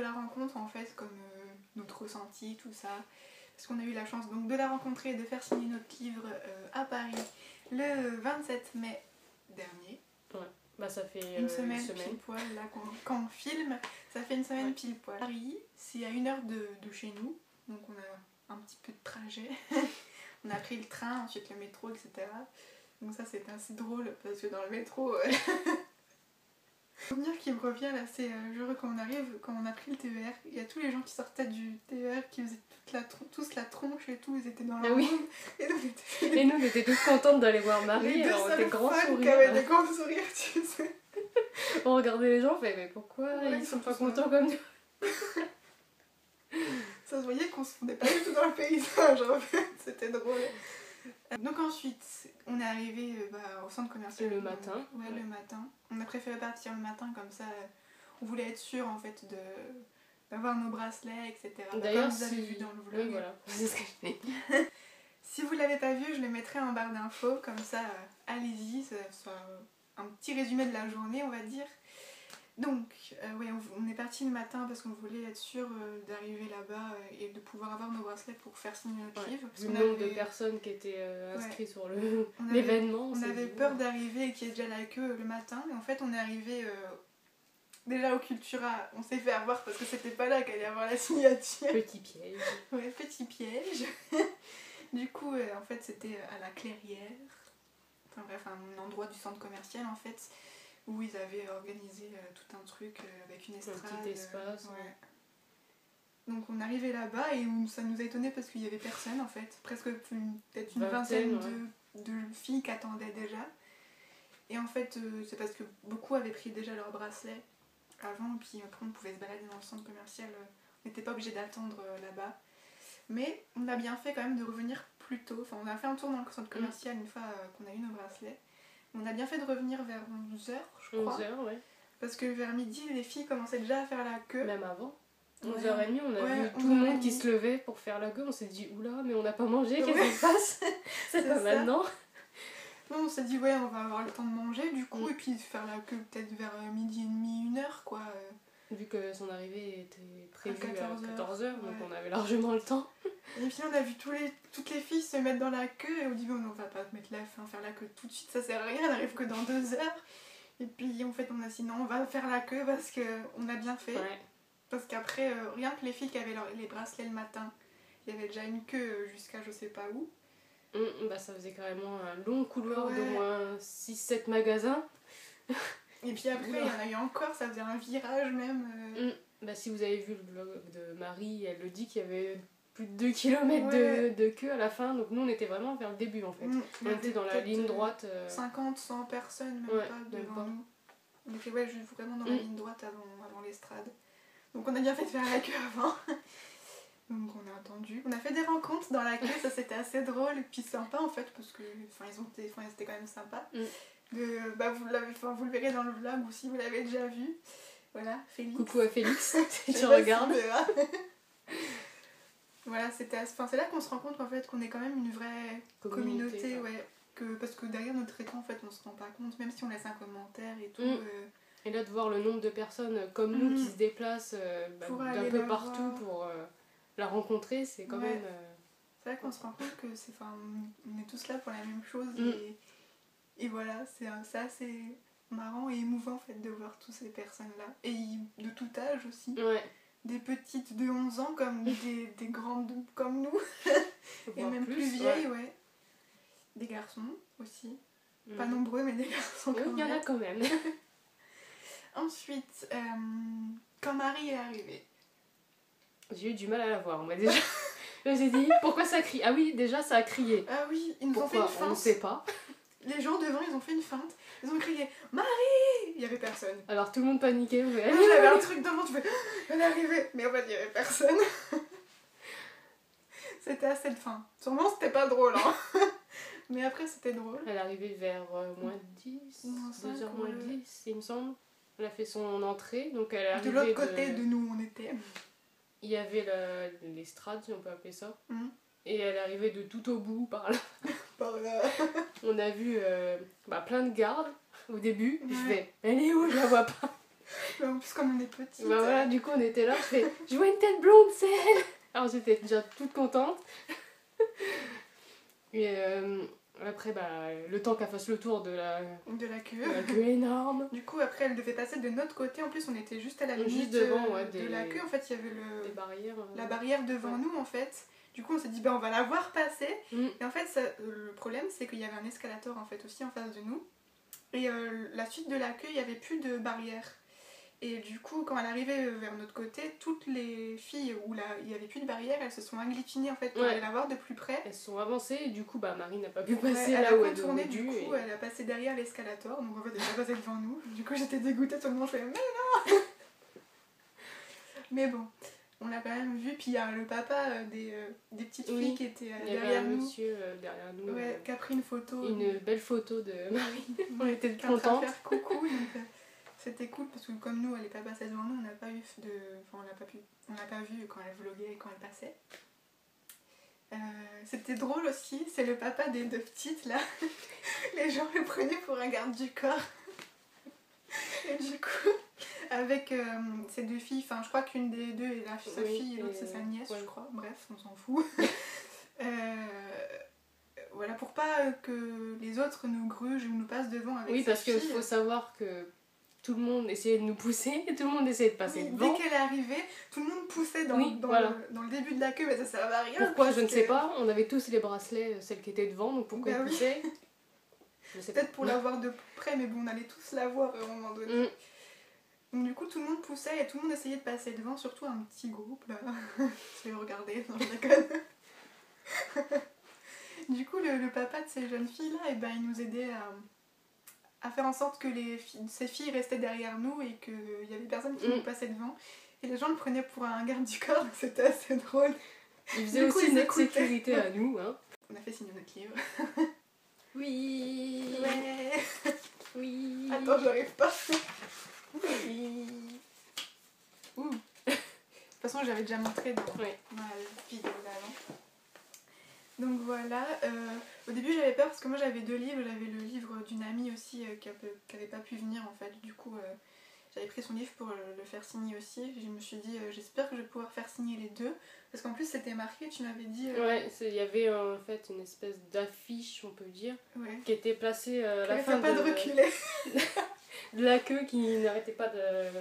la rencontre en fait, comme notre ressenti, tout ça. Parce qu'on a eu la chance donc de la rencontrer et de faire signer notre livre à Paris le 27 mai dernier. Ouais, bah ça fait une semaine pile poil, là quand on filme, ça fait une semaine pile poil. Paris, c'est à 1 heure de chez nous, donc on a un petit peu de trajet. On a pris le train, ensuite le métro, etc. Donc ça c'était assez drôle parce que dans le métro... Le souvenir qui me revient là, c'est quand on arrive, quand on a pris le TER, il y a tous les gens qui sortaient du TER qui faisaient tous la tronche et tout, ils étaient dans leur monde. Et nous on était tous contentes d'aller voir Marie, alors on était grands sourires. Qui avaient des grands sourires, tu sais. On regardait les gens, on fait mais pourquoi ils sont pas contents comme nous? Ça se voyait qu'on se fondait pas du tout dans le paysage en fait, c'était drôle. Donc ensuite, on est arrivé au centre commercial. Le matin. Ouais, le matin. On a préféré partir le matin comme ça, on voulait être sûr en fait d'avoir nos bracelets, etc. D'ailleurs, comme vous avez vu dans le vlog. Oui, voilà, c'est ce que je fais. Si vous l'avez pas vu, je le mettrai en barre d'infos, comme ça, allez-y, ça soit un petit résumé de la journée, on va dire. Donc, on est parti le matin parce qu'on voulait être sûr d'arriver là-bas et de pouvoir avoir nos bracelets pour faire signer notre livre. Parce le nombre de personnes qui étaient inscrites sur l'événement. On avait peur d'arriver et qu'il y ait déjà la queue le matin. Et en fait, on est arrivé déjà au Cultura. On s'est fait avoir parce que c'était pas là qu'il allait y avoir la signature. Petit piège. Ouais, petit piège. Du coup, en fait, c'était à la Clairière. Enfin bref, un endroit du centre commercial en fait. Où ils avaient organisé tout un truc avec une estrade. Un petit espace. Ouais. Donc on arrivait là-bas et ça nous a étonné parce qu'il y avait personne en fait. Presque peut-être une vingtaine de filles qui attendaient déjà. Et en fait, c'est parce que beaucoup avaient pris déjà leur bracelet avant. Et puis après, on pouvait se balader dans le centre commercial. On n'était pas obligé d'attendre là-bas. Mais on a bien fait quand même de revenir plus tôt. Enfin, on a fait un tour dans le centre commercial une fois qu'on a eu nos bracelets. On a bien fait de revenir vers 11h, je crois. 11h, ouais. Parce que vers midi, les filles commençaient déjà à faire la queue. Même avant. 11h30, on a vu tout 11h30. le monde qui se levait pour faire la queue. On s'est dit, oula, mais on n'a pas mangé, qu'est-ce qui se passe? C'est pas maintenant. Non, on s'est dit, on va avoir le temps de manger du coup, et puis faire la queue peut-être vers midi et demi, 1h, quoi. Vu que son arrivée était prévue à 14h, donc ouais. on avait largement le temps. Et puis on a vu toutes les filles se mettre dans la queue et on dit on va pas faire la queue tout de suite, ça sert à rien, elle arrive que dans 2 heures. Et puis en fait on a dit non, on va faire la queue parce qu'on a bien fait. Ouais. Parce qu'après, rien que les filles qui avaient les bracelets le matin, il y avait déjà une queue jusqu'à je sais pas où. Ça faisait carrément un long couloir d'au moins 6-7 magasins. Et puis après, il y en a eu encore, ça faisait un virage même. Si vous avez vu le vlog de Marie, elle le dit qu'il y avait plus de 2 km de queue à la fin, donc nous on était vraiment vers le début en fait. On était dans la ligne droite. 50-100 personnes, même pas devant nous. On était vraiment dans la ligne droite avant l'estrade. Donc on a bien fait de faire la queue avant. Donc on a attendu. On a fait des rencontres dans la queue, ça c'était assez drôle et puis sympa en fait, parce que ils étaient quand même sympas. Vous le verrez dans le vlog ou si vous l'avez déjà vu. Voilà, Félix. Coucou à Félix, si tu regardes. Voilà, c'est là qu'on se rend compte en fait qu'on est quand même une vraie communauté, parce que derrière notre écran en fait on se rend pas compte, même si on laisse un commentaire et tout. Et là de voir le nombre de personnes comme nous qui se déplacent d'un peu partout pour la rencontrer, c'est quand même... C'est là qu'on se rend compte que on est tous là pour la même chose et voilà, c'est assez marrant et émouvant en fait de voir toutes ces personnes là et de tout âge aussi. Des petites de 11 ans comme des grandes comme nous et même plus vieilles, des garçons aussi, pas nombreux mais des garçons quand même. Il y en a quand même. Ensuite, quand Marie est arrivée, j'ai eu du mal à la voir moi déjà. Je me suis dit pourquoi ça crie. Ah oui, déjà ça a crié. Ah oui, ils nous ont fait une feinte. On ne sait pas. Les gens devant, ils ont fait une feinte. Ils ont crié Marie. Il y avait personne. Alors tout le monde paniquait. J'avais un truc devant, tu fais elle est arrivée. Mais en fait, il y avait personne. C'était assez de fin. Sûrement, c'était pas drôle. Mais après, c'était drôle. Elle est arrivée vers moins 10, 2h moins 10, il me semble. Elle a fait son entrée. Donc elle est arrivée de l'autre côté de nous, on était. Il y avait l'estrade, si on peut appeler ça. Et elle est arrivée de tout au bout, par là. On a vu plein de gardes au début. Je fais, elle est où? Je la vois pas. Mais en plus, comme on est petite. Bah voilà, du coup, on était là, je vois une tête blonde, c'est elle. Alors j'étais déjà toute contente. Et après, le temps qu'elle fasse le tour de la queue. La queue énorme. Du coup, après, elle devait passer de notre côté. En plus, on était juste à la limite juste devant, de la queue. En fait, il y avait des barrières, la barrière devant nous, en fait. Du coup, on s'est dit, on va la voir passer. Et en fait, le problème, c'est qu'il y avait un escalator, en fait, aussi en face de nous. Et la suite de la queue, il n'y avait plus de barrière. Et du coup, quand elle arrivait vers notre côté, toutes les filles où il n'y avait plus de barrière, elles se sont agglutinées en fait pour aller la voir de plus près. Elles se sont avancées et du coup, Marie n'a pas pu passer là où elle aurait dû. Du coup, elle a passé derrière l'escalator, donc en fait, elle est passée devant nous. Du coup, j'étais dégoûtée, tout le monde fait mais non. Mais bon, on l'a quand même vu. Puis il y a le papa des petites filles qui étaient derrière nous. Monsieur derrière nous. Qui a pris une photo. Une belle photo de Marie. On était contents. Qui a faire coucou. Donc, c'était cool parce que comme nous, elle n'est pas passée devant nous, on n'a pas eu de... Enfin, on l'a pas vu quand elle vloguait et quand elle passait. C'était drôle aussi, c'est le papa des deux petites là. Les gens le prenaient pour un garde du corps. Et du coup, avec ces deux filles, enfin je crois qu'une des deux est sa fille et l'autre c'est sa nièce, je crois. Bref, on s'en fout. Voilà, pour pas que les autres nous grugent ou nous passent devant avec Oui, parce qu'il faut savoir que tout le monde essayait de nous pousser et tout le monde essayait de passer devant. Dès qu'elle est arrivée, tout le monde poussait dans le début de la queue, mais ça servait à rien. Pourquoi, je ne sais pas. On avait tous les bracelets, celles qui étaient devant, donc pourquoi ils poussaient Peut-être pour la voir de près, mais bon, on allait tous la voir à un moment donné. Donc du coup, tout le monde poussait et tout le monde essayait de passer devant, surtout un petit groupe là. Je vais regarder, non, je déconne. Du coup, le papa de ces jeunes filles là, il nous aidait à faire en sorte que ces filles restaient derrière nous et qu'il y avait personne qui nous passait devant. Et les gens le prenaient pour un garde du corps, donc c'était assez drôle. Ils faisaient aussi notre sécurité à nous. Hein. On a fait signer notre livre. Oui. Ouais. Oui. Attends, j'arrive pas. Oui. Ouh. De toute façon, j'avais déjà montré dans ma vidéo d'avant. Donc voilà, au début j'avais peur parce que moi j'avais 2 livres, j'avais le livre d'une amie aussi qui avait pas pu venir en fait, du coup j'avais pris son livre pour le faire signer aussi, je me suis dit j'espère que je vais pouvoir faire signer les 2, parce qu'en plus c'était marqué, tu m'avais dit... Ouais, il y avait en fait une espèce d'affiche, on peut dire, qui était placée à la fin de reculer. de la queue qui n'arrêtait pas de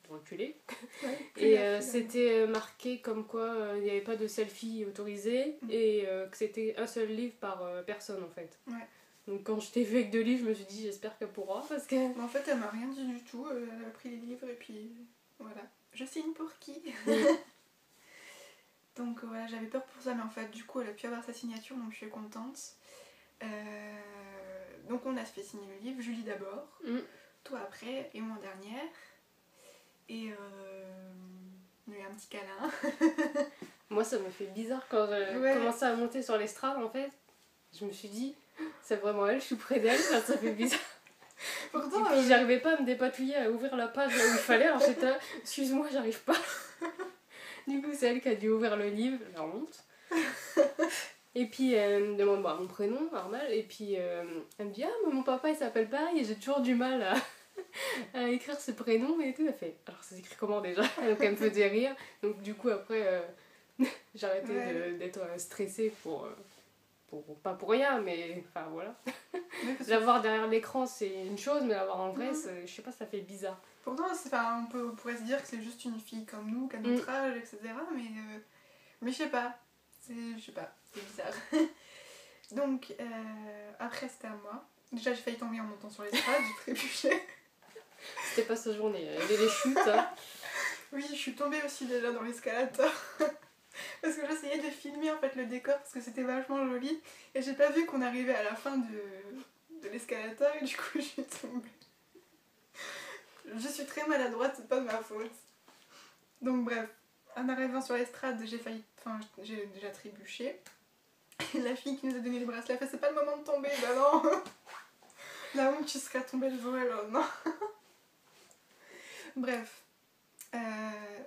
reculer. Et c'était marqué comme quoi il n'y avait pas de selfie autorisé et que c'était un seul livre par personne en fait. Ouais. Donc quand je t'ai vu avec 2 livres, je me suis dit j'espère qu'elle pourra parce que... Mais en fait elle m'a rien dit du tout, elle a pris les livres et puis voilà. Je signe pour qui? Donc voilà, j'avais peur pour ça, mais en fait du coup elle a pu avoir sa signature, donc je suis contente. Donc on a fait signer le livre, Julie d'abord. Toi après et moi en dernière. Et on a eu un petit câlin. Moi ça me fait bizarre quand j'ai commencé à monter sur l'estrade en fait. Je me suis dit, c'est vraiment elle, je suis près d'elle, ça fait bizarre. Pourtant, et puis j'arrivais pas à me dépatouiller, à ouvrir la page là où il fallait, alors j'étais là, excuse-moi, j'arrive pas. Du coup c'est elle qui a dû ouvrir le livre, la honte. Et puis elle me demande mon prénom, normal, et puis elle me dit mais mon papa il s'appelle pareil et j'ai toujours du mal à écrire ce prénom et tout. Elle fait alors ça s'écrit comment déjà? Donc elle me faisait rire, donc du coup après j'ai arrêté d'être stressée pas pour rien, mais enfin voilà. L'avoir derrière l'écran c'est une chose, mais l'avoir en vrai, je sais pas, ça fait bizarre. Pourtant on pourrait se dire que c'est juste une fille comme nous, qu'à notre âge, etc. Mais je sais pas. C'est bizarre. Donc, après, c'était à moi. Déjà, j'ai failli tomber en montant sur l'estrade, j'ai trébuché. C'était pas cette journée, il y avait les chutes. Hein. Oui, je suis tombée aussi déjà dans l'escalator. Parce que j'essayais de filmer en fait le décor parce que c'était vachement joli. Et j'ai pas vu qu'on arrivait à la fin de l'escalator et du coup, je suis tombée. Je suis très maladroite, c'est pas de ma faute. Donc, bref. En arrivant sur l'estrade, j'ai déjà trébuché. Et la fille qui nous a donné les bracelets a fait c'est pas le moment de tomber, bah non. La honte, tu serais tombée devant elle, oh non. Bref.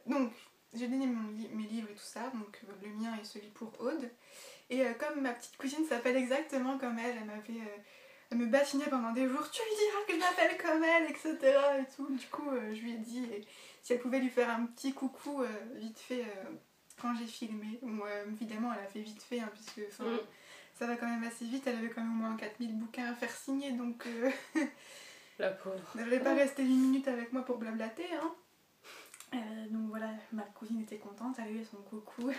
Donc, j'ai donné mes livres et tout ça, donc le mien et celui pour Aude. Et comme ma petite cousine s'appelle exactement comme elle m'avait Elle me batinait pendant des jours, tu lui diras que je m'appelle comme elle, etc. Et tout. Du coup, je lui ai dit si elle pouvait lui faire un petit coucou vite fait quand j'ai filmé. Bon, évidemment, elle a fait vite fait, hein, puisque ça va quand même assez vite. Elle avait quand même au moins 4000 bouquins à faire signer, donc la pauvre. Elle n'allait pas rester 8 minutes avec moi pour blablater. Hein. Donc voilà, ma cousine était contente, elle a eu son coucou.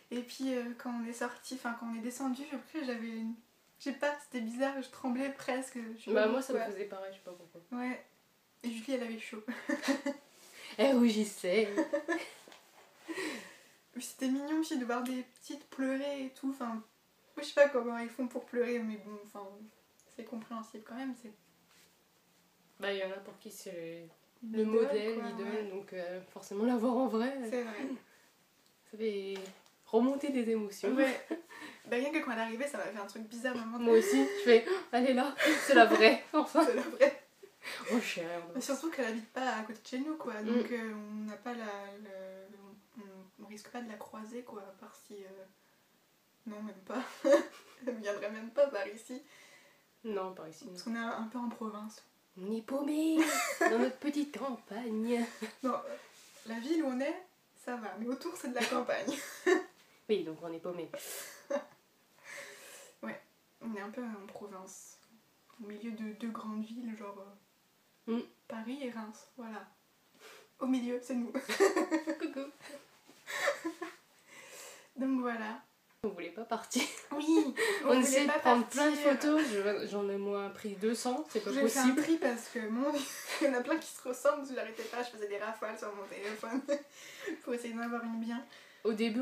Et puis quand on est sorti, enfin quand on est descendu, après j'avais une... Je sais pas, c'était bizarre, je tremblais presque. Moi ça me faisait pareil, je sais pas pourquoi. Ouais. Et Julie elle avait chaud. Eh oui, j'y sais. C'était mignon aussi de voir des petites pleurer et tout. Enfin, je sais pas comment ils font pour pleurer, mais bon, enfin, c'est compréhensible quand même. Il y en a pour qui c'est le modèle, l'idole, donc forcément la voir en vrai. C'est vrai. Ça fait remonter des émotions. Ouais. Rien que quand elle arrivait, ça m'a fait un truc bizarre. Moi aussi, je fais, elle est là, c'est la vraie, enfin. C'est la vraie. Oh chère. Surtout qu'elle habite pas à côté de chez nous, quoi. Donc on n'a pas on risque pas de la croiser, quoi. À part si... Non, même pas. Elle viendrait même pas par ici. Non, par ici. Parce qu'on est un peu en province. On est paumé dans notre petite campagne. Non, la ville où on est, ça va. Mais autour, c'est de la campagne. Oui, donc on est paumé. Ouais, on est un peu en province. Au milieu de deux grandes villes, genre Paris et Reims. Voilà. Au milieu, c'est nous. Coucou. Donc voilà. On voulait pas partir. Oui, on essayait de prendre plein de photos. J'en ai moins pris 200, c'est pas possible. J'ai fait un tri parce que il y en a plein qui se ressemblent. Je l'arrêtais pas, je faisais des rafales sur mon téléphone pour essayer d'en avoir une bien. Au début,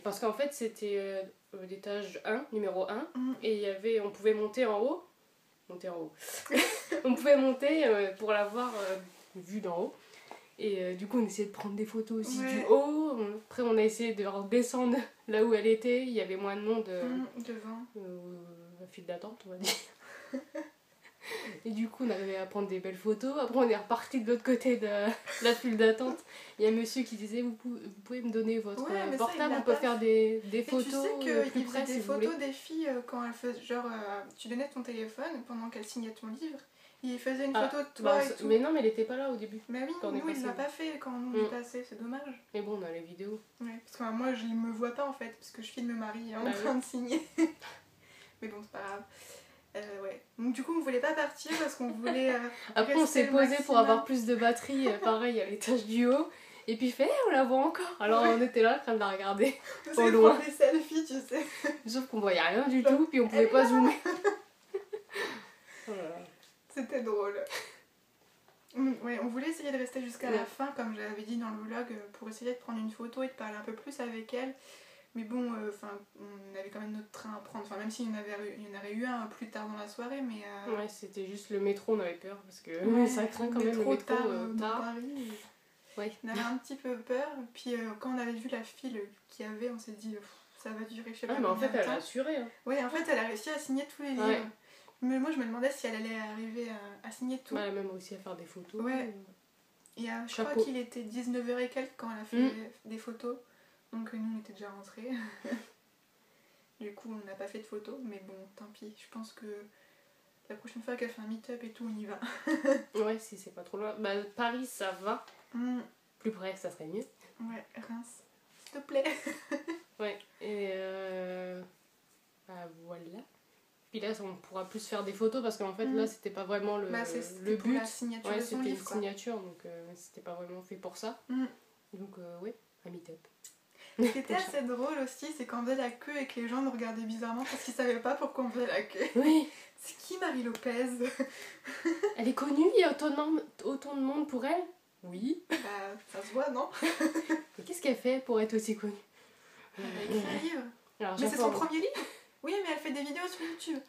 parce qu'en fait, c'était l'étage 1, numéro 1, et on pouvait monter en haut. On pouvait monter pour l'avoir vue d'en haut. Et du coup, on essayait de prendre des photos aussi du haut. Après, on a essayé de redescendre là où elle était. Il y avait moins de monde devant. La file d'attente, on va dire. Et du coup, on arrivait à prendre des belles photos. Après, on est reparti de l'autre côté de la file d'attente. Il y a un monsieur qui disait vous pouvez me donner votre portable, on peut faire des photos. Tu sais qu'il faisait des photos des filles quand elles faisaient. Genre, tu donnais ton téléphone pendant qu'elle signait ton livre. Il faisait une photo de toi et tout. Mais non, mais elle était pas là au début. Mais oui, nous il l'a pas fait quand on est passé, c'est dommage. Mais bon, on a les vidéos. Ouais, parce que moi je me vois pas en fait, parce que je filme Marie en train de signer. Mais bon, c'est pas grave. Ouais. Donc du coup on voulait pas partir parce qu'on voulait... Après on s'est posé pour avoir plus de batterie, pareil à l'étage du haut. Et puis on la voit encore. Alors on était là en train de la regarder au loin. Des selfies, tu sais. Sauf qu'on voyait rien du tout, puis on pouvait pas zoomer. C'était drôle. Ouais, on voulait essayer de rester jusqu'à la fin, comme j'avais dit dans le vlog, pour essayer de prendre une photo et de parler un peu plus avec elle. Mais bon, on avait quand même notre train à prendre. Enfin, même s'il y en aurait eu un plus tard dans la soirée, mais... Ouais, c'était juste le métro, on avait peur, parce que ça craint quand même le métro tard. Paris. Ouais. On avait un petit peu peur. Puis quand on avait vu la file qu'il y avait, on s'est dit, ça va durer, je sais pas mais en fait, elle a assuré. Hein. Ouais, en fait, elle a réussi à signer tous les livres. Ouais. Mais moi, je me demandais si elle allait arriver à signer tout. Elle a même aussi à faire des photos. Ouais. Et je crois qu'il était 19h et quelques quand elle a fait des photos. Donc nous, on était déjà rentrés. Du coup, on n'a pas fait de photos. Mais bon, tant pis. Je pense que la prochaine fois qu'elle fait un meet-up et tout, on y va. Ouais, si c'est pas trop loin. Paris, ça va. Plus près, ça serait mieux. Ouais, Reims. S'il te plaît. Ouais. Et voilà. Puis là, on pourra plus faire des photos parce qu'en fait, là, c'était pas vraiment le but. Pour la signature de son c'était livre, une signature, donc c'était pas vraiment fait pour ça. Donc, ouais, un meet-up. Ce qui était assez drôle aussi, c'est qu'on faisait la queue et que les gens nous regardaient bizarrement parce qu'ils savaient pas pourquoi on faisait la queue. Oui. C'est qui Marie Lopez? Elle est connue, il y a autant de monde pour elle? Oui. Ça se voit, non? Et qu'est-ce qu'elle fait pour être aussi connue? Elle a écrit un livre. Alors, mais c'est son premier livre? Oui, mais elle fait des vidéos sur YouTube.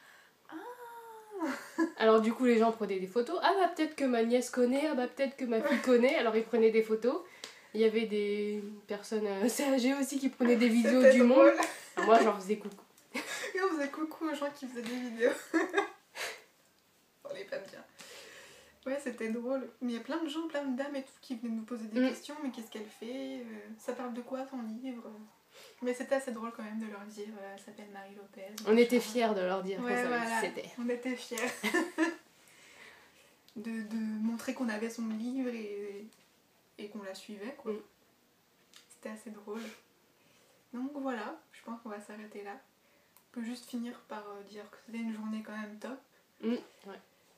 Alors du coup les gens prenaient des photos. Peut-être que ma nièce connaît, peut-être que ma fille connaît. Alors ils prenaient des photos. Il y avait des personnes assez âgées aussi qui prenaient des vidéos du monde. Alors, moi j'en faisais coucou. Et on faisait coucou aux gens qui faisaient des vidéos. On est pas bien. Ouais, c'était drôle. Mais il y a plein de gens, plein de dames et tout qui venaient nous poser des questions. Mais qu'est-ce qu'elle fait? Ça parle de quoi ton livre? Mais c'était assez drôle quand même de leur dire, elle s'appelle Marie Lopez. On était fiers de leur dire ouais, qu'on savait voilà. qui c'était. On était fiers. de montrer qu'on avait son livre et qu'on la suivait, quoi. C'était assez drôle. Donc voilà, je pense qu'on va s'arrêter là. On peut juste finir par dire que c'était une journée quand même top. Ouais.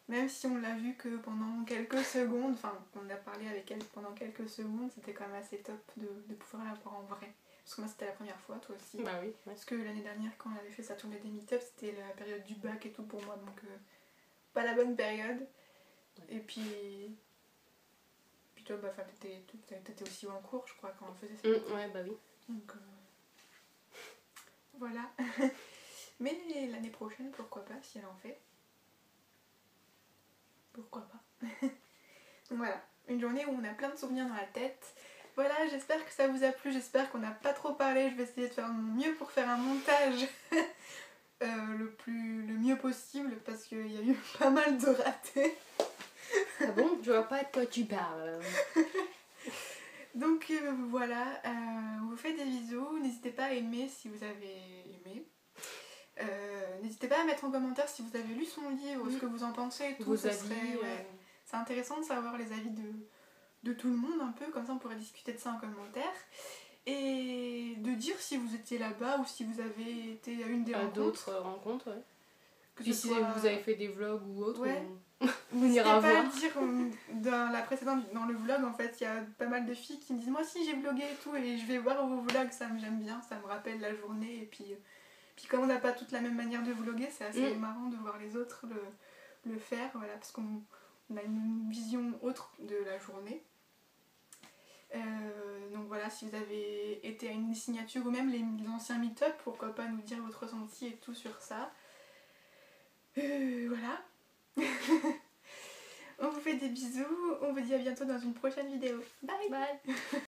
Même si on l'a vu que pendant quelques secondes, enfin on a parlé avec elle pendant quelques secondes, c'était quand même assez top de pouvoir la voir en vrai. Parce que moi c'était la première fois, toi aussi. Bah oui. Ouais. Parce que l'année dernière quand on avait fait sa tournée des meet-up, c'était la période du bac et tout pour moi, donc pas la bonne période. Ouais. Et puis toi, bah, t'étais aussi en cours, je crois, quand on faisait ça. Ouais, bah oui. Donc voilà. Mais l'année prochaine, pourquoi pas, si elle en fait. Pourquoi pas. Donc voilà, une journée où on a plein de souvenirs dans la tête. Voilà, j'espère que ça vous a plu, j'espère qu'on n'a pas trop parlé. Je vais essayer de faire mon mieux pour faire un montage le mieux possible parce qu'il y a eu pas mal de ratés. Ah bon? Je vois pas de quoi tu parles. Donc voilà, on vous fait des bisous. N'hésitez pas à aimer si vous avez aimé. N'hésitez pas à mettre en commentaire si vous avez lu son livre, ce que vous en pensez et tout. Vos avis. C'est intéressant de savoir les avis de tout le monde un peu, comme ça on pourrait discuter de ça en commentaire. Et de dire si vous étiez là-bas ou si vous avez été à une des rencontres. D'autres rencontres, ouais. Puis si soit... vous avez fait des vlogs ou autre, ouais. on ira voir. N'hésitez pas à dire dans la précédente, dans le vlog en fait, il y a pas mal de filles qui me disent moi aussi j'ai vlogué et tout et je vais voir vos vlogs, j'aime bien, ça me rappelle la journée et puis comme on n'a pas toute la même manière de vlogger, c'est assez marrant de voir les autres le faire, voilà, parce qu'on a une vision autre de la journée. Donc voilà, si vous avez été à une signature ou même les anciens meet-up, pourquoi pas nous dire votre ressenti et tout sur ça. Voilà. On vous fait des bisous, on vous dit à bientôt dans une prochaine vidéo. Bye bye.